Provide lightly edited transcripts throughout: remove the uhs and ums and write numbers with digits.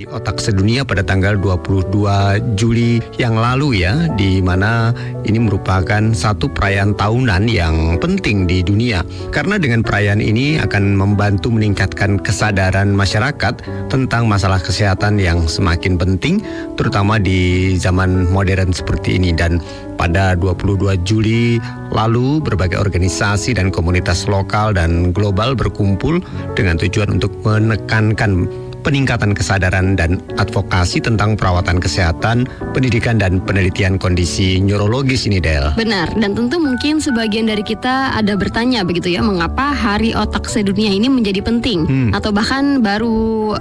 Di Otak Sedunia pada tanggal 22 Juli yang lalu ya, di mana ini merupakan satu perayaan tahunan yang penting di dunia. Karena dengan perayaan ini akan membantu meningkatkan kesadaran masyarakat tentang masalah kesehatan yang semakin penting, terutama di zaman modern seperti ini. Dan pada 22 Juli lalu berbagai organisasi dan komunitas lokal dan global berkumpul dengan tujuan untuk menekankan peningkatan kesadaran dan advokasi tentang perawatan kesehatan, pendidikan dan penelitian kondisi neurologis ini, Del. Benar, dan tentu mungkin sebagian dari kita ada bertanya begitu ya, mengapa Hari Otak Sedunia ini menjadi penting, atau bahkan baru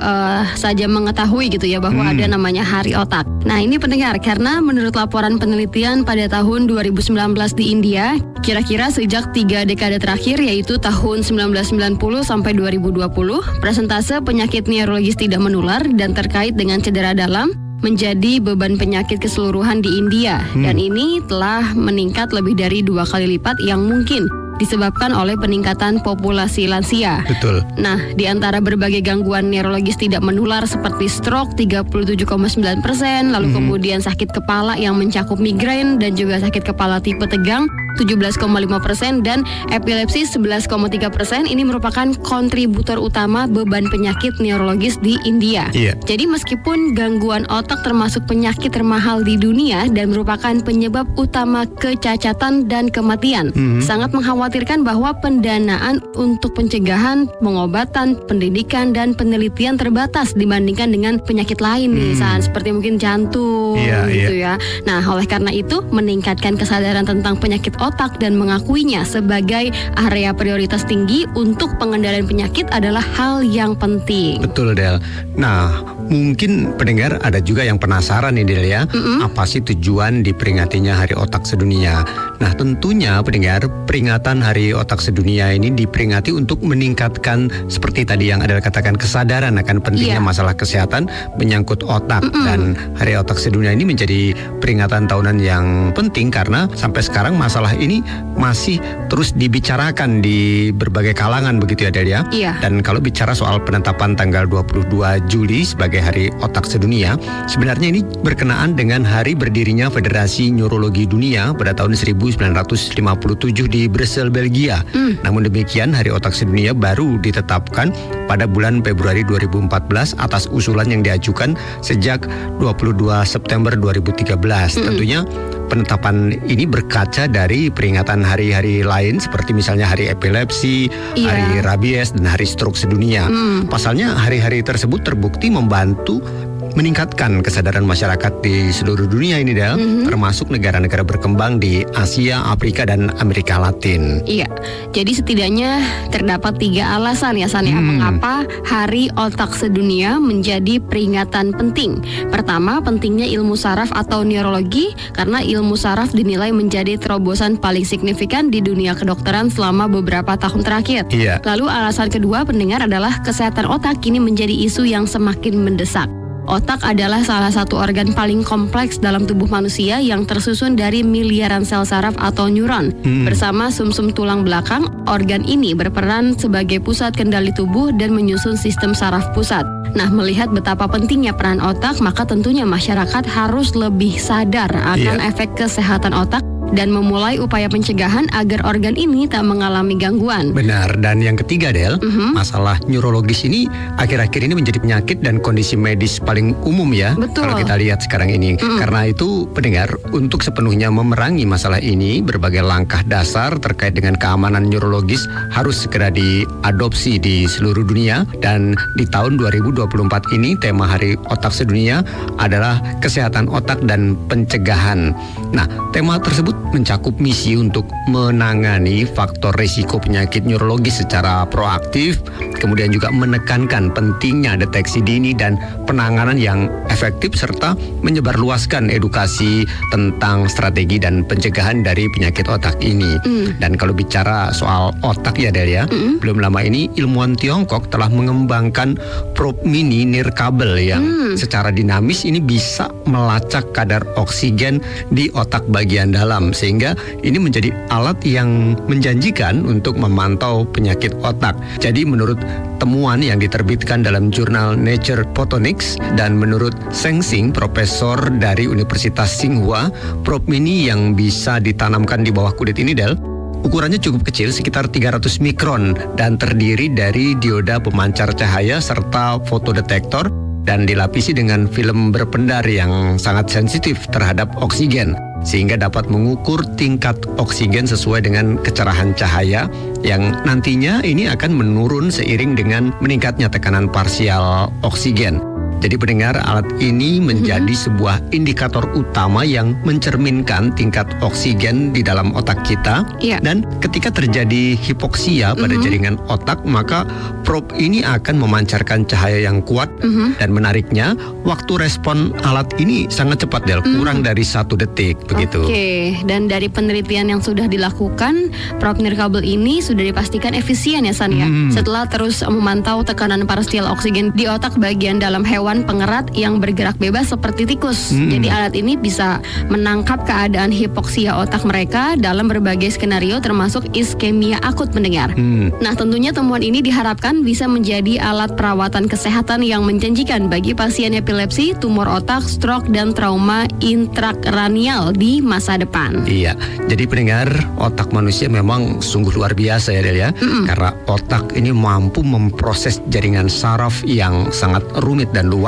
saja mengetahui gitu ya bahwa ada namanya Hari Otak. Nah ini pendengar, karena menurut laporan penelitian pada tahun 2019 di India, kira-kira sejak 3 dekade terakhir yaitu tahun 1990 sampai 2020, persentase penyakit neurologis tidak menular dan terkait dengan cedera dalam menjadi beban penyakit keseluruhan di India. Dan ini telah meningkat lebih dari 2 kali lipat yang mungkin disebabkan oleh peningkatan populasi lansia. Betul. Nah, di antara berbagai gangguan neurologis tidak menular seperti stroke 37,9%, lalu kemudian sakit kepala yang mencakup migrain dan juga sakit kepala tipe tegang 17,5% dan epilepsi 11,3%. Ini merupakan kontributor utama beban penyakit neurologis di India. Iya. Jadi meskipun gangguan otak termasuk penyakit termahal di dunia dan merupakan penyebab utama kecacatan dan kematian, sangat mengkhawatirkan bahwa pendanaan untuk pencegahan, pengobatan, pendidikan dan penelitian terbatas dibandingkan dengan penyakit lain misalnya seperti mungkin jantung gitu ya. Nah, oleh karena itu meningkatkan kesadaran tentang penyakit otak dan mengakuinya sebagai area prioritas tinggi untuk pengendalian penyakit adalah hal yang penting. Betul, Del. Nah, mungkin pendengar ada juga yang penasaran nih, Del ya. Apa sih tujuan diperingatinya Hari Otak Sedunia? Nah, tentunya pendengar, peringatan Hari Otak Sedunia ini diperingati untuk meningkatkan seperti tadi yang Adel katakan, kesadaran akan pentingnya masalah kesehatan menyangkut otak. Dan Hari Otak Sedunia ini menjadi peringatan tahunan yang penting karena sampai sekarang masalah ini masih terus dibicarakan di berbagai kalangan begitu ya, Del ya. Iya. Dan kalau bicara soal penetapan tanggal 22 Juli sebagai Hari Otak Sedunia, sebenarnya ini berkenaan dengan hari berdirinya Federasi Neurologi Dunia pada tahun 1957 di Brussels, Belgia. Namun demikian, Hari Otak Sedunia baru ditetapkan pada bulan Februari 2014 atas usulan yang diajukan sejak 22 September 2013. Tentunya penetapan ini berkaca dari peringatan hari-hari lain seperti misalnya Hari Epilepsi, Hari Rabies, dan Hari Stroke Sedunia. Pasalnya hari-hari tersebut terbukti membantu meningkatkan kesadaran masyarakat di seluruh dunia ini, Del, termasuk negara-negara berkembang di Asia, Afrika, dan Amerika Latin. Iya, jadi setidaknya terdapat 3 alasan ya, San, ya, mengapa Hari Otak Sedunia menjadi peringatan penting. Pertama, pentingnya ilmu saraf atau neurologi, karena ilmu saraf dinilai menjadi terobosan paling signifikan di dunia kedokteran selama beberapa tahun terakhir. Iya. Lalu alasan kedua pendengar adalah kesehatan otak kini menjadi isu yang semakin mendesak. Otak adalah salah satu organ paling kompleks dalam tubuh manusia yang tersusun dari miliaran sel saraf atau neuron. Bersama sumsum tulang belakang, organ ini berperan sebagai pusat kendali tubuh dan menyusun sistem saraf pusat. Nah, melihat betapa pentingnya peran otak, maka tentunya masyarakat harus lebih sadar akan efek kesehatan otak dan memulai upaya pencegahan agar organ ini tak mengalami gangguan. Benar, dan yang ketiga, Del, masalah neurologis ini akhir-akhir ini menjadi penyakit dan kondisi medis paling umum ya. Betul. Kalau kita lihat sekarang ini. Karena itu pendengar, untuk sepenuhnya memerangi masalah ini, berbagai langkah dasar terkait dengan keamanan neurologis harus segera diadopsi di seluruh dunia. Dan di tahun 2024 ini tema Hari Otak Sedunia adalah kesehatan otak dan pencegahan. Nah, tema tersebut mencakup misi untuk menangani faktor risiko penyakit neurologis secara proaktif, kemudian juga menekankan pentingnya deteksi dini dan penanganan yang efektif, serta menyebarluaskan edukasi tentang strategi dan pencegahan dari penyakit otak ini. Dan kalau bicara soal otak ya, Del ya, belum lama ini ilmuwan Tiongkok telah mengembangkan probe mini nirkabel yang secara dinamis ini bisa melacak kadar oksigen di otak bagian dalam. sehingga ini menjadi alat yang menjanjikan untuk memantau penyakit otak. Jadi menurut temuan yang diterbitkan dalam jurnal Nature Photonics dan menurut Zheng Xing, profesor dari Universitas Tsinghua, probe mini yang bisa ditanamkan di bawah kulit ini, Del, ukurannya cukup kecil, sekitar 300 mikron, dan terdiri dari dioda pemancar cahaya serta fotodetektor dan dilapisi dengan film berpendar yang sangat sensitif terhadap oksigen, sehingga dapat mengukur tingkat oksigen sesuai dengan kecerahan cahaya yang nantinya ini akan menurun seiring dengan meningkatnya tekanan parsial oksigen. Jadi pendengar, alat ini menjadi sebuah indikator utama yang mencerminkan tingkat oksigen di dalam otak kita. Dan ketika terjadi hipoksia pada jaringan otak, maka probe ini akan memancarkan cahaya yang kuat. Dan menariknya, waktu respon alat ini sangat cepat, Del, kurang dari 1 detik begitu. Dan dari penelitian yang sudah dilakukan, probe nirkabel ini sudah dipastikan efisien ya, San ya. Setelah terus memantau tekanan parsial oksigen di otak bagian dalam hewan pengerat yang bergerak bebas seperti tikus. Jadi alat ini bisa menangkap keadaan hipoksia otak mereka dalam berbagai skenario termasuk iskemia akut, pendengar. Nah, tentunya temuan ini diharapkan bisa menjadi alat perawatan kesehatan yang menjanjikan bagi pasien epilepsi, tumor otak, stroke, dan trauma intrakranial di masa depan. Iya, jadi pendengar, otak manusia memang sungguh luar biasa ya, Del ya. Karena otak ini mampu memproses jaringan saraf yang sangat rumit dan luas.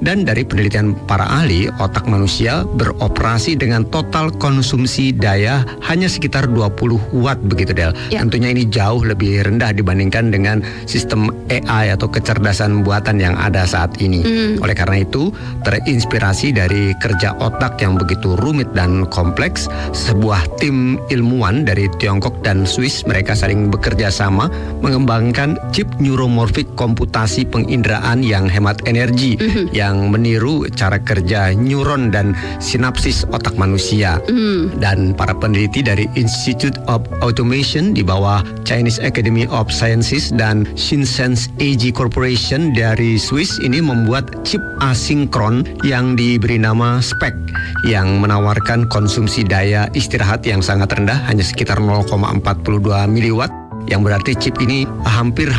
Dan dari penelitian para ahli, otak manusia beroperasi dengan total konsumsi daya hanya sekitar 20 watt begitu, Del. Tentunya ini jauh lebih rendah dibandingkan dengan sistem AI atau kecerdasan buatan yang ada saat ini. Oleh karena itu, terinspirasi dari kerja otak yang begitu rumit dan kompleks, sebuah tim ilmuwan dari Tiongkok dan Swiss, mereka saling bekerja sama mengembangkan chip neuromorfik komputasi penginderaan yang hemat energi, yang meniru cara kerja neuron dan sinapsis otak manusia. Dan para peneliti dari Institute of Automation di bawah Chinese Academy of Sciences dan Shenzhen AG Corporation dari Swiss ini membuat chip asinkron yang diberi nama SPEC, yang menawarkan konsumsi daya istirahat yang sangat rendah, hanya sekitar 0,42 miliwatt, yang berarti chip ini hampir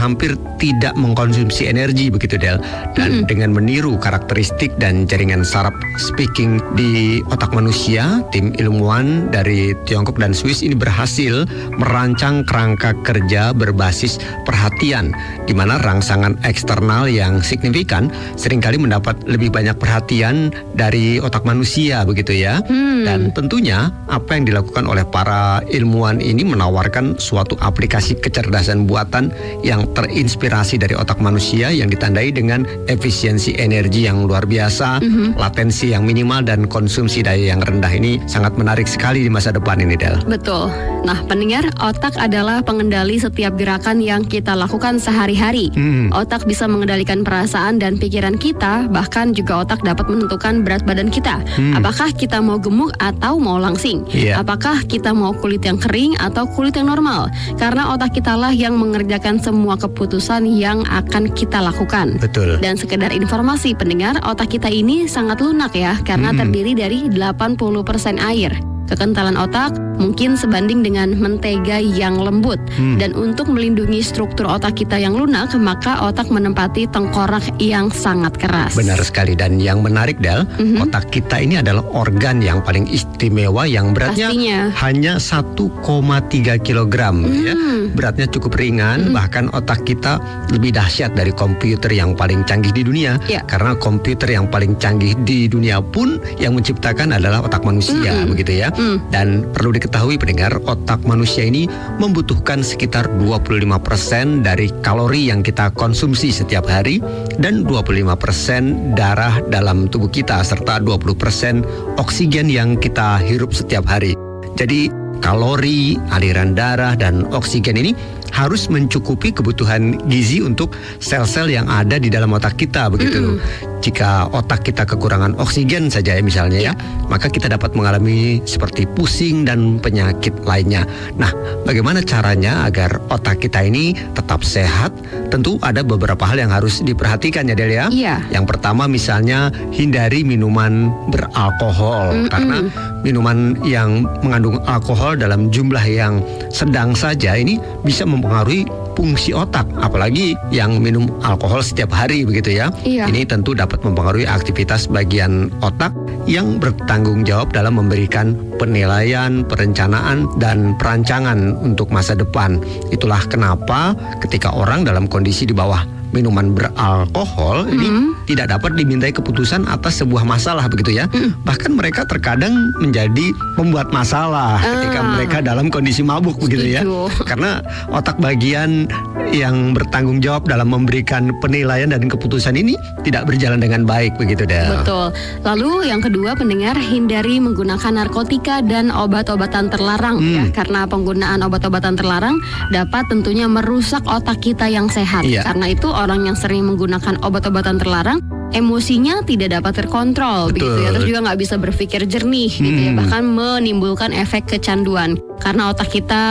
tidak mengkonsumsi energi begitu, Del. Dan dengan meniru karakteristik dan jaringan saraf speaking di otak manusia, tim ilmuwan dari Tiongkok dan Swiss ini berhasil merancang kerangka kerja berbasis perhatian, di mana rangsangan eksternal yang signifikan seringkali mendapat lebih banyak perhatian dari otak manusia begitu ya. Dan tentunya apa yang dilakukan oleh para ilmuwan ini menawarkan suatu aplikasi kecerdasan buatan yang terinspirasi dari otak manusia yang ditandai dengan efisiensi energi yang luar biasa, latensi yang minimal, dan konsumsi daya yang rendah. Ini sangat menarik sekali di masa depan ini, Del. Betul. Nah, pendengar, otak adalah pengendali setiap gerakan yang kita lakukan sehari-hari. Otak bisa mengendalikan perasaan dan pikiran kita, bahkan juga otak dapat menentukan berat badan kita. Apakah kita mau gemuk atau mau langsing? Apakah kita mau kulit yang kering atau kulit yang normal? Karena otak kita lah yang mengerjakan semua keputusan yang akan kita lakukan. Betul. Dan sekedar informasi pendengar, otak kita ini sangat lunak ya, karena terdiri dari 80% air. Kekentalan otak mungkin sebanding dengan mentega yang lembut. Dan untuk melindungi struktur otak kita yang lunak, maka otak menempati tengkorak yang sangat keras. Benar sekali. Dan yang menarik, Del, otak kita ini adalah organ yang paling istimewa yang beratnya hanya 1,3 kilogram. Ya. Beratnya cukup ringan, bahkan otak kita lebih dahsyat dari komputer yang paling canggih di dunia. Karena komputer yang paling canggih di dunia pun yang menciptakan adalah otak manusia, begitu ya. Dan perlu diketahui pendengar, otak manusia ini membutuhkan sekitar 25% dari kalori yang kita konsumsi setiap hari, dan 25% darah dalam tubuh kita, serta 20% oksigen yang kita hirup setiap hari. Jadi kalori, aliran darah, dan oksigen ini harus mencukupi kebutuhan gizi untuk sel-sel yang ada di dalam otak kita begitu. jika otak kita kekurangan oksigen saja ya misalnya ya, maka kita dapat mengalami seperti pusing dan penyakit lainnya. Nah, bagaimana caranya agar otak kita ini tetap sehat? Tentu ada beberapa hal yang harus diperhatikan ya Del ya. Iya. Yang pertama misalnya hindari minuman beralkohol, karena minuman yang mengandung alkohol dalam jumlah yang sedang saja ini bisa mempengaruhi fungsi otak, apalagi yang minum alkohol setiap hari begitu ya. Iya. Ini tentu dapat mempengaruhi aktivitas bagian otak yang bertanggung jawab dalam memberikan penilaian, perencanaan, dan perancangan untuk masa depan. Itulah kenapa ketika orang dalam kondisi di bawah minuman beralkohol ini tidak dapat dimintai keputusan atas sebuah masalah begitu ya. Bahkan mereka terkadang menjadi pembuat masalah ketika mereka dalam kondisi mabuk begitu ya. Karena otak bagian yang bertanggung jawab dalam memberikan penilaian dan keputusan ini tidak berjalan dengan baik begitu Del. Betul. Lalu yang kedua, pendengar, hindari menggunakan narkotika dan obat-obatan terlarang ya. Karena penggunaan obat-obatan terlarang dapat tentunya merusak otak kita yang sehat. Iya. Karena itu orang yang sering menggunakan obat-obatan terlarang, emosinya tidak dapat terkontrol begitu ya, terus juga nggak bisa berpikir jernih gitu ya, bahkan menimbulkan efek kecanduan karena otak kita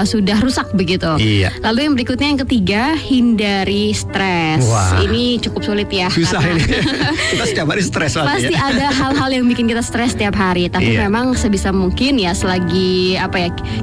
sudah rusak begitu. Iya. Lalu yang berikutnya, yang ketiga, hindari stres. Wah. Ini cukup sulit ya. Susah karena ini. Kita setiap hari stres banget pasti ya. ada hal-hal yang bikin kita stres setiap hari. Tapi Iya. memang sebisa mungkin ya, selagi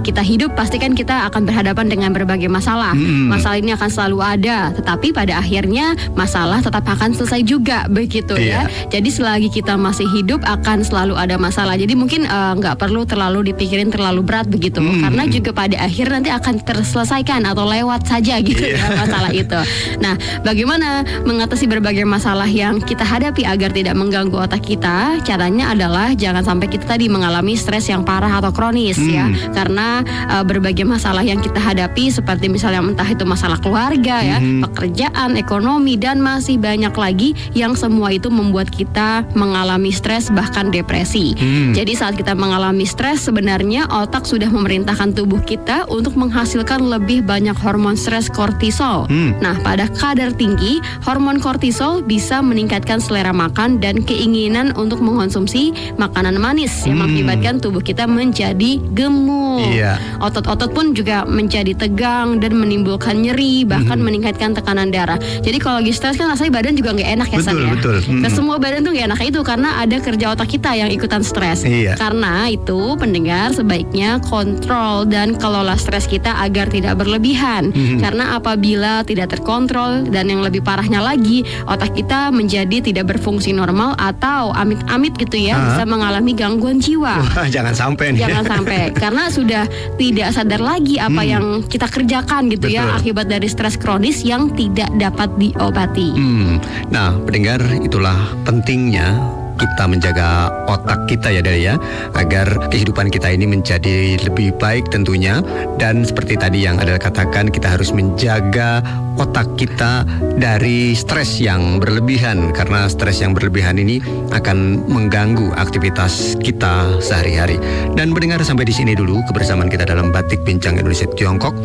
kita hidup, pasti kan kita akan berhadapan dengan berbagai masalah. Masalah ini akan selalu ada, tetapi pada akhirnya masalah tetap akan selesai juga begitu ya. Jadi selagi kita masih hidup akan selalu ada masalah. Jadi mungkin nggak perlu terlalu dipikirin terlalu berat begitu, karena juga pada akhir nanti akan terselesaikan atau lewat saja gitu ya masalah itu. Nah, bagaimana mengatasi berbagai masalah yang kita hadapi agar tidak mengganggu otak kita? Caranya adalah jangan sampai kita tadi mengalami stres yang parah atau kronis ya. Karena berbagai masalah yang kita hadapi, seperti misalnya entah itu masalah keluarga ya, pekerjaan, ekonomi, dan masih banyak lagi yang semua itu membuat kita mengalami stres bahkan depresi. Jadi saat kita mengalami stres, sebenarnya otak sudah memerintahkan tubuh kita untuk menghasilkan lebih banyak hormon stres kortisol. Nah, pada kadar tinggi, hormon kortisol bisa meningkatkan selera makan dan keinginan untuk mengonsumsi makanan manis yang mengakibatkan tubuh kita menjadi gemuk. Iya. Otot-otot pun juga menjadi tegang dan menimbulkan nyeri, bahkan meningkatkan tekanan darah. Jadi kalau lagi stres kan rasanya badan juga nggak enak ya, San ya. Betul. Nah, semua badan tuh gak enak itu karena ada kerja otak kita yang ikutan stres. Iya. Karena itu, pendengar, sebaiknya kontrol dan kelola stres kita agar tidak berlebihan. Karena apabila tidak terkontrol dan yang lebih parahnya lagi, otak kita menjadi tidak berfungsi normal atau amit-amit gitu ya, bisa mengalami gangguan jiwa. Wah, jangan sampai nih. Jangan sampai, karena sudah tidak sadar lagi apa yang kita kerjakan gitu ya, Betul. akibat dari stres kronis yang tidak dapat diobati. Nah, pendengar, itulah pentingnya kita menjaga otak kita ya Del ya, agar kehidupan kita ini menjadi lebih baik tentunya. Dan seperti tadi yang Adel katakan, kita harus menjaga otak kita dari stres yang berlebihan, karena stres yang berlebihan ini akan mengganggu aktivitas kita sehari-hari. Dan pendengar, sampai di sini dulu kebersamaan kita dalam Batik Bincang Indonesia Tiongkok.